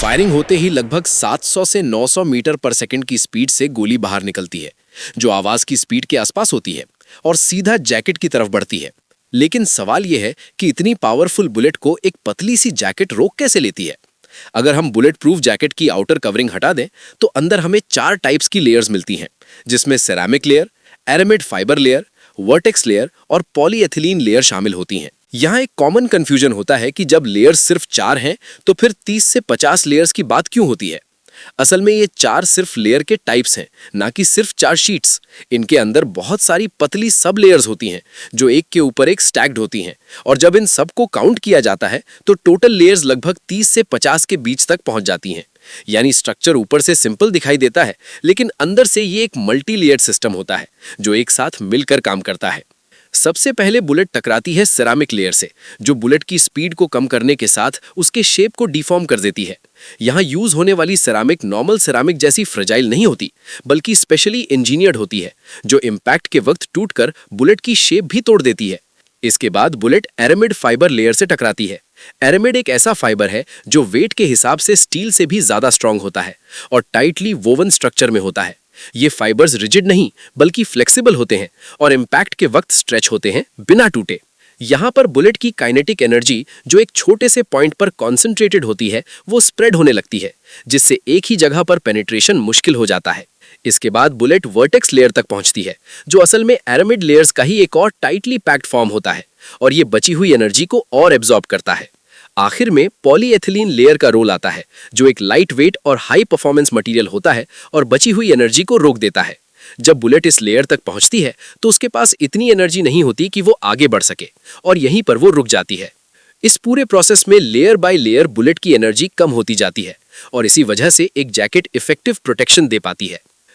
Firing होते ही लगभग 700 से 900 मीटर पर सेकंड की स्पीड से गोली बाहर निकलती है, जो आवाज की स्पीड के आसपास होती है और सीधा जैकेट की तरफ बढ़ती है। लेकिन सवाल यह है कि इतनी पावरफुल बुलेट को एक पतली सी जैकेट रोक कैसे लेती है। अगर हम बुलेट प्रूफ जैकेट की आउटर कवरिंग हटा दें तो अंदर हमें 4 टाइप्स की लेयर्स मिलती हैं, जिसमें ceramic layer, aramid fibre layer, vertex layer और पॉलीएथिलीन लेयर शामिल होती हैं। यहाँ एक कॉमन कंफ्यूजन होता है कि जब लेयर्स सिर्फ 4 हैं तो फिर 30 से 50 लेयर्स की बात क्यों होती है। असल में ये 4 सिर्फ लेयर के टाइप्स हैं, ना कि सिर्फ 4 शीट्स। इनके अंदर बहुत सारी पतली सब लेयर्स होती हैं जो एक के ऊपर एक स्टैक्ड होती हैं, और जब इन सब को काउंट किया जाता है तो टोटल लेयर्स लगभग 30 से 50 के बीच तक पहुंच जाती हैं। यानी स्ट्रक्चर ऊपर से सिंपल दिखाई देता है, लेकिन अंदर से ये एक मल्टी लेयर्ड सिस्टम होता है जो एक साथ मिलकर काम करता है। सबसे पहले बुलेट टकराती है सेरामिक लेयर से, जो बुलेट की स्पीड को कम करने के साथ उसके शेप को डिफॉर्म कर देती है। यहाँ यूज होने वाली सेरामिक नॉर्मल सेरामिक जैसी फ्रेजाइल नहीं होती, बल्कि स्पेशली इंजीनियर्ड होती है, जो इम्पैक्ट के वक्त टूटकर बुलेट की शेप भी तोड़ देती है। इसके बाद बुलेट एरामिड फाइबर लेयर से टकराती है। एरामिड एक ऐसा फाइबर है जो वेट के हिसाब से स्टील से भी ज्यादा स्ट्रांग होता है और टाइटली वोवन स्ट्रक्चर में होता है। ये फाइबर्स रिजिड नहीं बल्कि फ्लेक्सिबल होते हैं और इम्पैक्ट के वक्त स्ट्रेच होते हैं बिना टूटे। यहाँ पर बुलेट की काइनेटिक एनर्जी, जो एक छोटे से पॉइंट पर कॉन्सेंट्रेटेड होती है, वो स्प्रेड होने लगती है, जिससे एक ही जगह पर पेनिट्रेशन मुश्किल हो जाता है। इसके बाद बुलेट वर्टेक्स लेयर तक पहुंचती है, जो असल में एरामिड लेयर्स का ही एक और टाइटली पैक्ड फॉर्म होता है, और ये बची हुई एनर्जी को और एब्जॉर्ब करता है। आखिर में पॉलीएथिलीन लेयर का रोल आता है, जो एक लाइट वेट और हाई परफॉर्मेंस मटेरियल होता है और बची हुई एनर्जी को रोक देता है। जब बुलेट इस लेयर तक पहुंचती है तो उसके पास इतनी एनर्जी नहीं होती कि वो आगे बढ़ सके, और यहीं पर वो रुक जाती है। इस पूरे प्रोसेस में लेयर बाय लेयर बुलेट की एनर्जी कम होती जाती है, और इसी वजह से एक जैकेट इफेक्टिव प्रोटेक्शन दे पाती है।